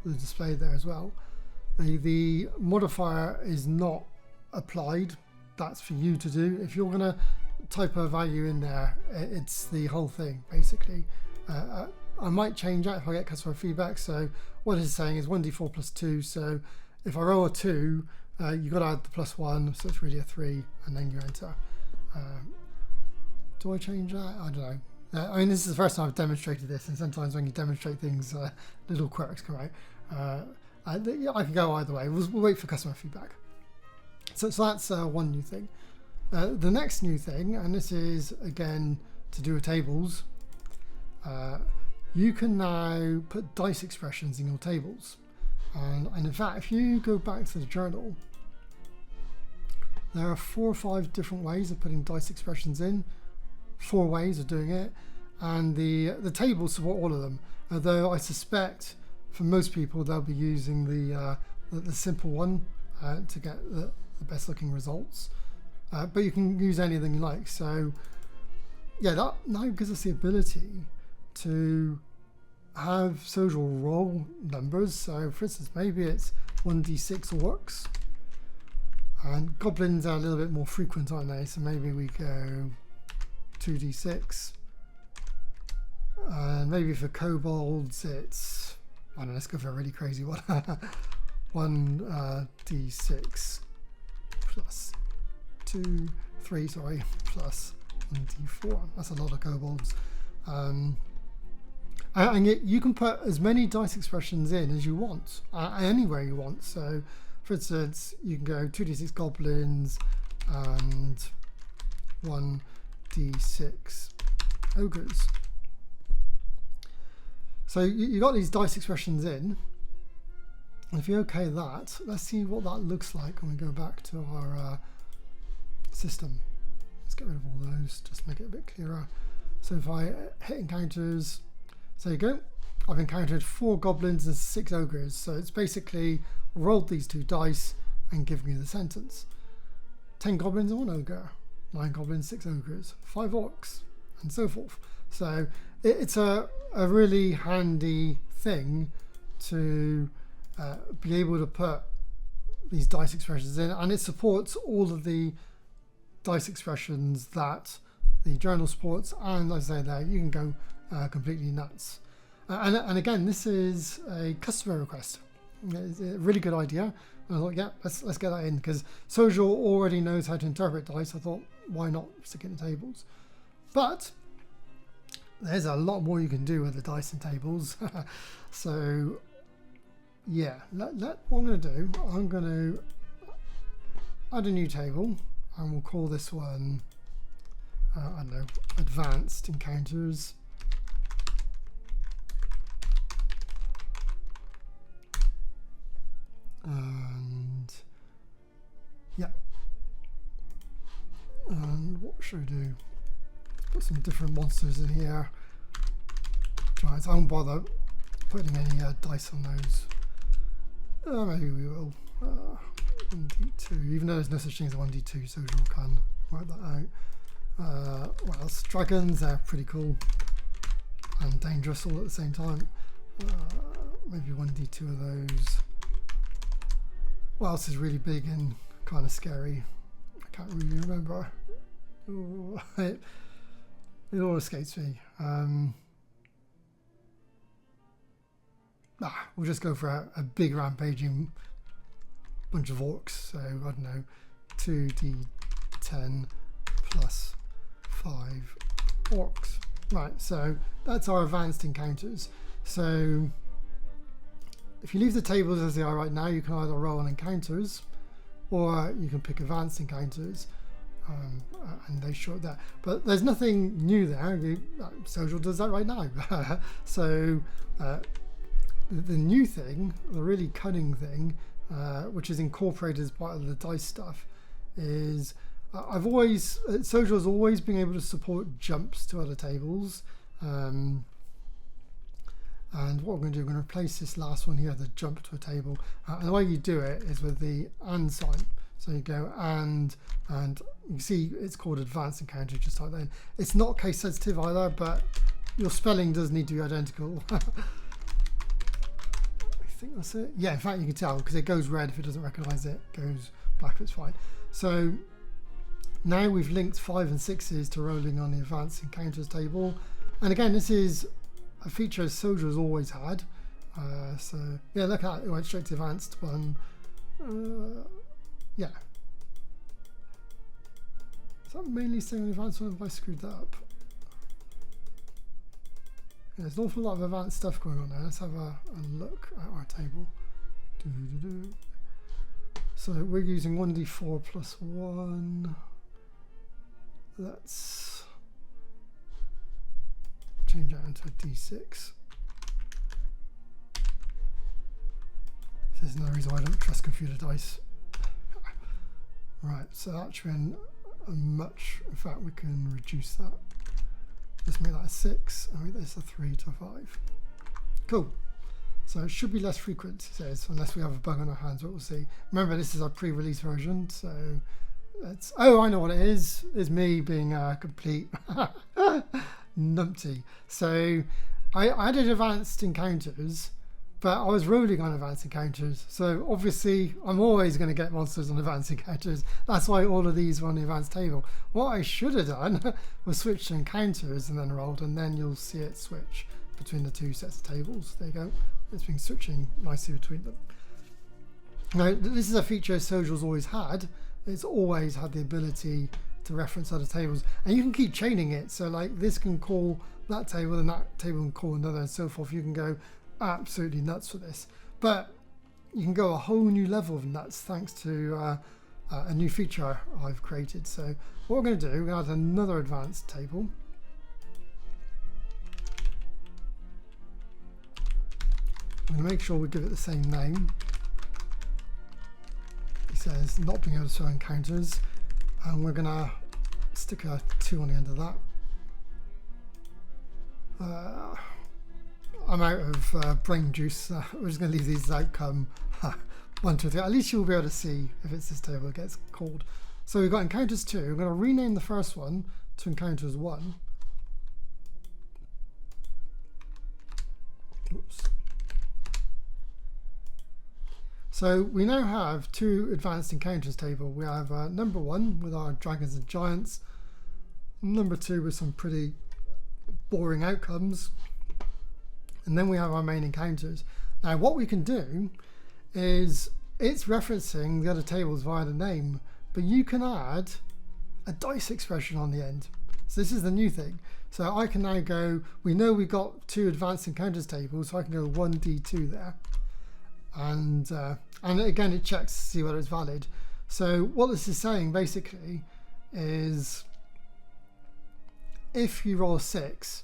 the display there as well, the modifier is not applied. That's for you to do. If you're going to type a value in there, it's the whole thing, basically. I might change that if I get customer feedback. So what it's saying is 1d4 plus 2. So if I roll a 2, you've got to add the +1, so it's really a 3, and then you enter. Do I change that? I don't know. I mean, this is the first time I've demonstrated this, and sometimes when you demonstrate things, little quirks come out. I can go either way. We'll wait for customer feedback. So that's one new thing. The next new thing, and this is again to do with tables, you can now put dice expressions in your tables. And in fact, if you go back to the journal, there are 4 or 5 different ways of putting dice expressions in. 4 ways of doing it, and the tables support all of them, although I suspect for most people they'll be using the simple one to get the best looking results, but you can use anything you like. So yeah, that now gives us the ability to have Sojour roll numbers. So for instance, maybe it's 1d6 orcs, and goblins are a little bit more frequent, aren't they? So maybe we go 2d6, and maybe for kobolds it's, I don't know, let's go for a really crazy one. 1d6 plus 3 plus 1d4. That's a lot of kobolds. And yet you can put as many dice expressions in as you want, anywhere you want. So for instance, you can go 2d6 goblins and 1d6 ogres. So you got these dice expressions in, and if you OK that, let's see what that looks like when we go back to our system. Let's get rid of all those, just make it a bit clearer. So if I hit encounters, so there you go, I've encountered 4 goblins and 6 ogres. So it's basically rolled these 2 dice and given me the sentence. 10 goblins and 1 ogre. 9 goblins, 6 ogres, 5 orcs, and so forth. So it's a really handy thing to be able to put these dice expressions in, and it supports all of the dice expressions that the journal supports. And as I say there, you can go completely nuts. And again, this is a customer request. It's a really good idea. And I thought, yeah, let's get that in, because Sojour already knows how to interpret dice. I thought, why not stick it in tables? But there's a lot more you can do with the dice and tables. So yeah, what I'm going to do, I'm going to add a new table, and we'll call this one, I don't know, advanced encounters. And yeah, and what should I do? Put some different monsters in here. Right, I won't bother putting any dice on those. Maybe we will. 1d2, even though there's no such thing as a 1d2, so we can work that out. What else? Dragons are pretty cool and dangerous all at the same time. Maybe 1d2 of those. What else is really big and kind of scary? I can't really remember. Ooh, it all escapes me. We'll just go for a big rampaging bunch of orcs. So I don't know, 2d10 plus 5 orcs. Right, so that's our advanced encounters. So if you leave the tables as they are right now, you can either roll on encounters, or you can pick advanced encounters, and they show that. But there's nothing new there. Sojour does that right now. So the new thing, the really cunning thing, which is incorporated as part of the dice stuff, is Sojour's always been able to support jumps to other tables. And what we're going to do, we're going to replace this last one here, the jump to a table. And the way you do it is with the and sign. So you go and you see it's called advanced encounter, just like that. It's not case sensitive either, but your spelling does need to be identical. I think that's it. Yeah, in fact you can tell because it goes red if it doesn't recognize it, goes black if it's fine. So now we've linked 5 and 6s to rolling on the advanced encounters table. And again, this is a feature Sojour has always had. So yeah, look at it, it went straight to advanced one. Yeah. Is that mainly saying advanced one? Have I screwed that up? Yeah, there's an awful lot of advanced stuff going on there. Let's have a look at our table. So we're using 1d4 plus 1. Let's change that into a d6. There's no reason why I don't trust computer dice. Right, so that's been a much, in fact we can reduce that. Let's make that a 6 and make this a 3 to 5. Cool. So it should be less frequent, it says, unless we have a bug on our hands, but we'll see. Remember, this is our pre-release version, so let's... Oh, I know what it is. It's me being a complete numpty. So I added advanced encounters, but I was rolling on advanced encounters. So obviously, I'm always going to get monsters on advanced encounters. That's why all of these were on the advanced table. What I should have done was switch to encounters and then rolled, and then you'll see it switch between the two sets of tables. There you go. It's been switching nicely between them. Now, this is a feature Sojour's always had. It's always had the ability to reference other tables, and you can keep chaining it. So like this can call that table and that table can call another and so forth. You can go absolutely nuts for this, but you can go a whole new level of nuts thanks to a new feature I've created. So what we're going to do, we're going to add another advanced table. I'm going to make sure we give it the same name. It says not being able to show encounters, and we're going to stick a 2 on the end of that. I'm out of brain juice. We're just going to leave these as outcome 1, 2, 3. At least you'll be able to see if it's this table that gets called. So we've got encounters 2. We're going to rename the first one to encounters 1. Oops. So we now have 2 advanced encounters table. We have number 1 with our dragons and giants, number 2 with some pretty boring outcomes, and then we have our main encounters. Now what we can do is it's referencing the other tables via the name, but you can add a dice expression on the end. So this is the new thing. So I can now go, we know we got 2 advanced encounters tables, so I can go 1d2 there. And again it checks to see whether it's valid. So what this is saying basically is if you roll a 6,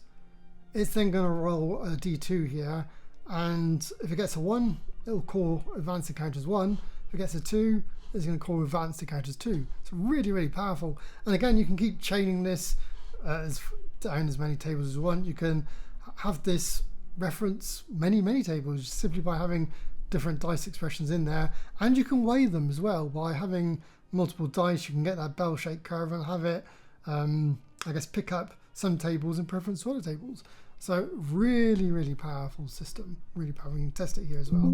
it's then going to roll a d2 here, and if it gets a 1, it'll call advanced encounters 1. If it gets a 2, it's going to call advanced encounters 2. It's really, really powerful. And again, you can keep chaining this down as many tables as you want. You can have this reference many tables simply by having different dice expressions in there, and you can weigh them as well by having multiple dice. You can get that bell-shaped curve and have it I guess pick up some tables in preference to other tables. So really powerful system, really powerful. You can test it here as well.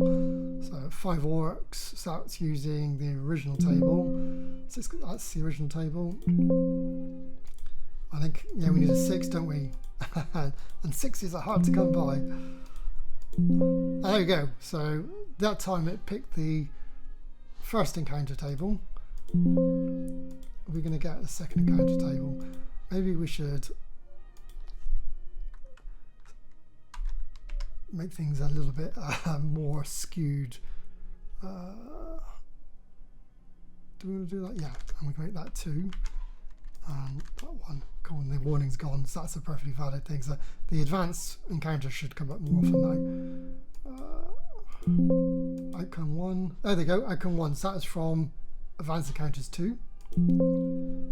So 5 orcs, so that's using the original table. So that's the original table. I think, yeah, we need a 6, don't we? And 6s are hard to come by. There you go. So that time it picked the first encounter table. We're going to get a second encounter table. Maybe we should make things a little bit more skewed. Do we want to do that? Yeah, and we can make that 2. That one, cool, and the warning's gone, so that's a perfectly valid thing. So the advanced encounter should come up more often now. Icon 1, there they go, icon 1, so that is from advanced encounters 2.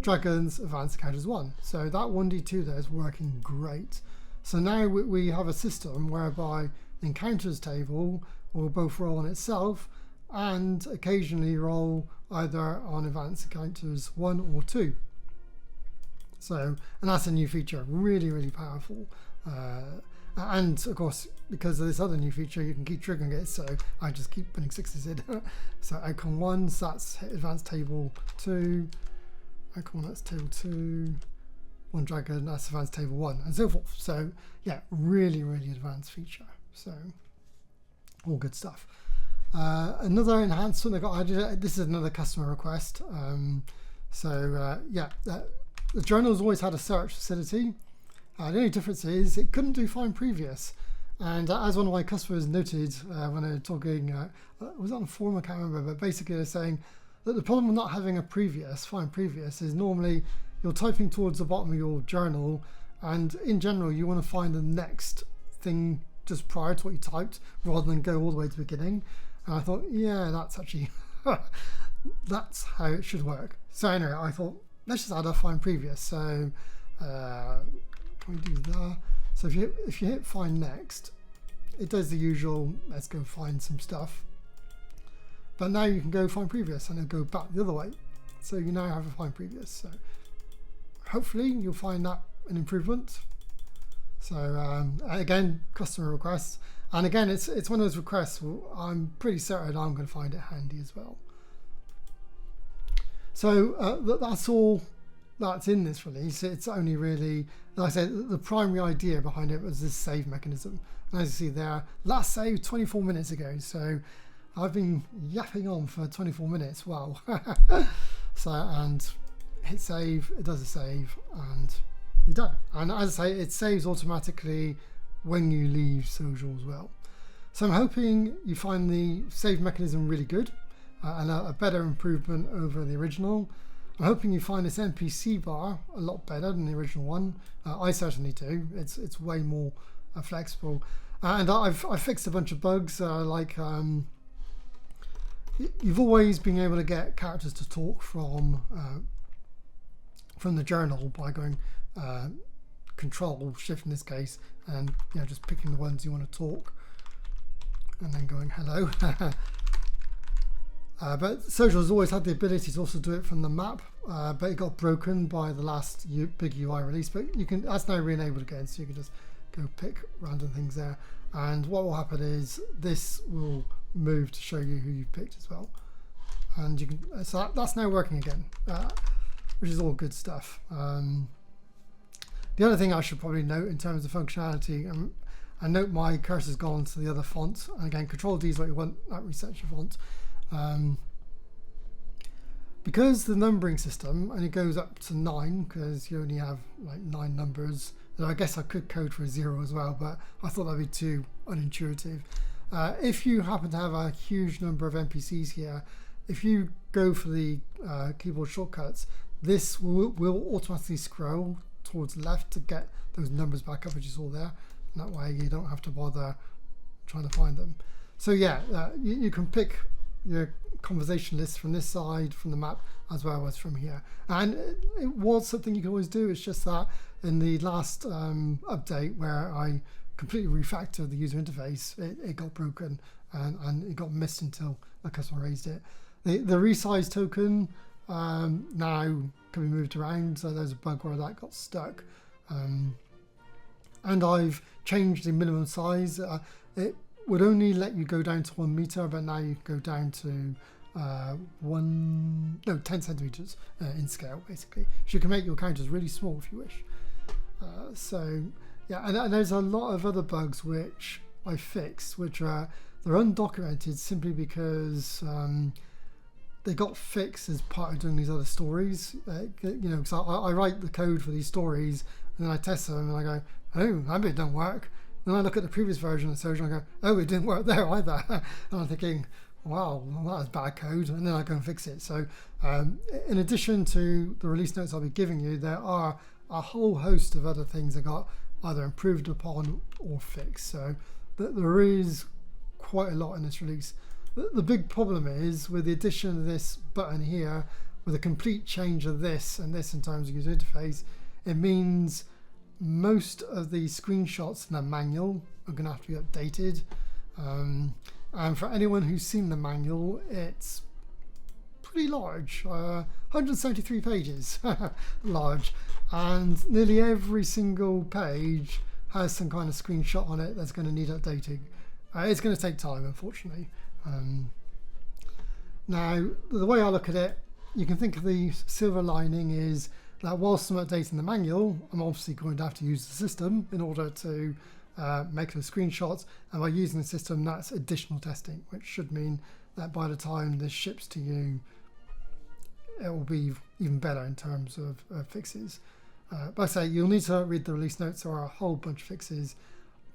Dragons, advanced encounters 1. So that 1d2 there is working great. So now we have a system whereby encounters table will both roll on itself and occasionally roll either on advanced encounters 1 or 2. So, and that's a new feature, really powerful. And of course, because of this other new feature, you can keep triggering it, so I just keep putting 6s in. So icon 1, so that's advanced table 2, icon 1, that's table 2, one dragon, that's advanced table 1, and so forth. So yeah, really advanced feature. So all good stuff. Another enhancement I got added, this is another customer request. The journal's always had a search facility. The only difference is it couldn't do find previous. And as one of my customers noted when they were talking, was it on a forum, I can't remember, but basically they're saying that the problem with not having a find previous, is normally you're typing towards the bottom of your journal, and in general you want to find the next thing just prior to what you typed rather than go all the way to the beginning. And I thought, yeah, that's actually, that's how it should work. So anyway, I thought, let's just add a find previous. So can we do that? So if you hit find next, it does the usual, let's go find some stuff. But now you can go find previous and it'll go back the other way. So you now have a find previous. So hopefully you'll find that an improvement. So again, customer requests. And again, it's one of those requests I'm pretty certain I'm going to find it handy as well. So that's all that's in this release. It's only really, like I said, the primary idea behind it was this save mechanism. And as you see there, last save 24 minutes ago. So I've been yapping on for 24 minutes. Wow. So, and hit save, it does a save, and you're done. And as I say, it saves automatically when you leave Sojour as well. So I'm hoping you find the save mechanism really good and a better improvement over the original. I'm hoping you find this NPC bar a lot better than the original one. I certainly do. It's way more flexible, and I've fixed a bunch of bugs like you've always been able to get characters to talk from the journal by going Control Shift in this case, and just picking the ones you want to talk and then going hello. But Sojour has always had the ability to also do it from the map, but it got broken by the last big UI release. But that's now re-enabled again, so you can just go pick random things there. And what will happen is this will move to show you who you've picked as well. And you can, so that's now working again, which is all good stuff. The other thing I should probably note in terms of functionality, I note my cursor's gone to the other font. And again, Control D is what you want, that resets your font. Because the numbering system only goes up to 9, because you only have like 9 numbers, and I guess I could code for a 0 as well, but I thought that'd be too unintuitive. If you happen to have a huge number of NPCs here, if you go for the keyboard shortcuts, this will automatically scroll towards the left to get those numbers back up, which is all there. And that way you don't have to bother trying to find them. So yeah, you can pick your conversation list from this side, from the map, as well as from here. And it was something you can always do. It's just that in the last update where I completely refactored the user interface, it got broken and it got missed until the customer raised it. The resize token now can be moved around, so there's a bug where that got stuck. And I've changed the minimum size. It would only let you go down to 1 meter, but now you can go down to 10 centimeters in scale, basically. So you can make your counters really small if you wish. So yeah, and there's a lot of other bugs which I fixed, which are they're undocumented simply because they got fixed as part of doing these other stories. Because I write the code for these stories and then I test them and I go, oh, that bit don't work. Then I look at the previous version of Sojour and I go, oh, it didn't work there either. And I'm thinking, wow, well, that was bad code. And then I go and fix it. So in addition to the release notes I'll be giving you, there are a whole host of other things that got either improved upon or fixed. So there is quite a lot in this release. The big problem is with the addition of this button here, with a complete change of this and this in terms of user interface, it means most of the screenshots in the manual are going to have to be updated. And for anyone who's seen the manual, it's pretty large, 173 pages, large, and nearly every single page has some kind of screenshot on it that's going to need updating. It's going to take time, unfortunately. Now, the way I look at it, you can think of the silver lining is that whilst I'm updating the manual, I'm obviously going to have to use the system in order to make those screenshots, and by using the system, that's additional testing, which should mean that by the time this ships to you, it will be even better in terms of fixes. But I say you'll need to read the release notes. There are a whole bunch of fixes,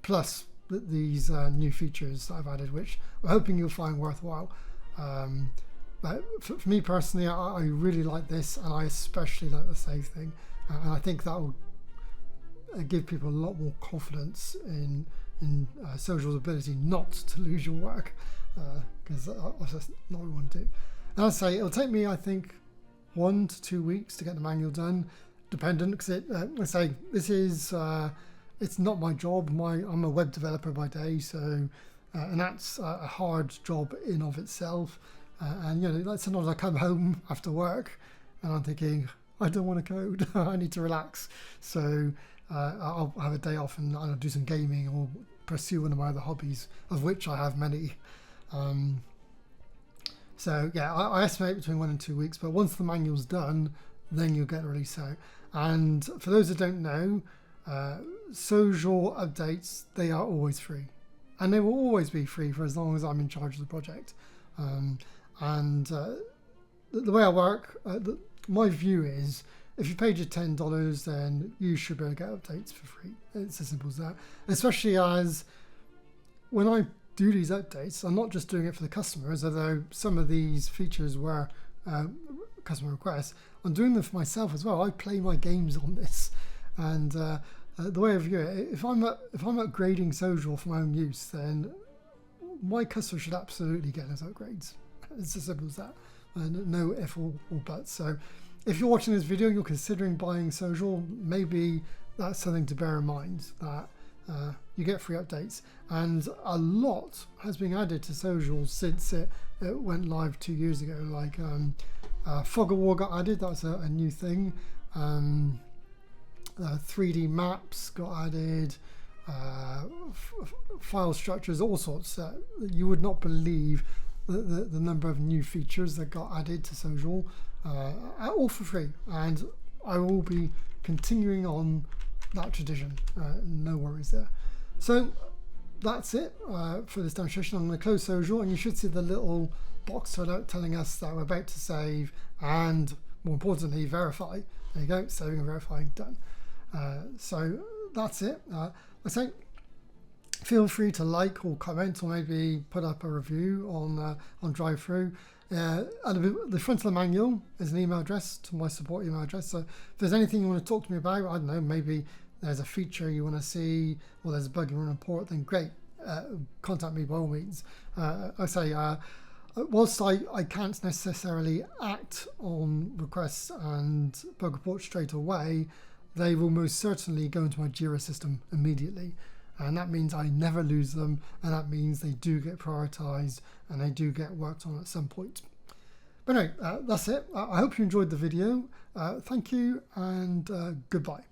plus these new features that I've added, which I'm hoping you'll find worthwhile. But for me personally, I really like this, and I especially like the save thing, and I think that will give people a lot more confidence in Sojur's ability not to lose your work, because that's not what we want to do. And I'd say it'll take me, I think, 1 to 2 weeks to get the manual done, dependent, because I say this is it's not my job. I'm a web developer by day, so and that's a hard job in of itself. And you know, like sometimes I come home after work and I'm thinking, I don't want to code. I need to relax. So I'll have a day off and I'll do some gaming or pursue one of my other hobbies, of which I have many. So yeah, I estimate between 1 and 2 weeks. But once the manual's done, then you'll get a release out. And for those that don't know, Sojour updates, they are always free, and they will always be free for as long as I'm in charge of the project. The way I work, my view is, if you paid your $10, then you should be able to get updates for free. It's as simple as that. Especially as when I do these updates, I'm not just doing it for the customers, although some of these features were customer requests. I'm doing them for myself as well. I play my games on this, and the way I view it, if I'm upgrading Sojour for my own use, then my customer should absolutely get those upgrades. It's as simple as that. No if or buts. So if you're watching this video and you're considering buying Sojour, maybe that's something to bear in mind, that you get free updates. And a lot has been added to Sojour since it went live 2 years ago. Like Fog of War got added, that's a new thing. 3D maps got added. File structures, all sorts. You would not believe the number of new features that got added to Sojour, all for free, and I will be continuing on that tradition. No worries there. So that's it for this demonstration. I'm going to close Sojour, and you should see the little box telling us that we're about to save and, more importantly, verify. There you go, saving and verifying, done. So that's it. I say, feel free to like or comment, or maybe put up a review on drive-through. At the front of the manual is an email address to my support email address. So if there's anything you want to talk to me about, I don't know, maybe there's a feature you want to see, or there's a bug you want to report, then great, contact me by all means. I say, whilst I can't necessarily act on requests and bug reports straight away, they will most certainly go into my Jira system immediately. And that means I never lose them, and that means they do get prioritized and they do get worked on at some point. But anyway, that's it. I hope you enjoyed the video. Thank you, and goodbye.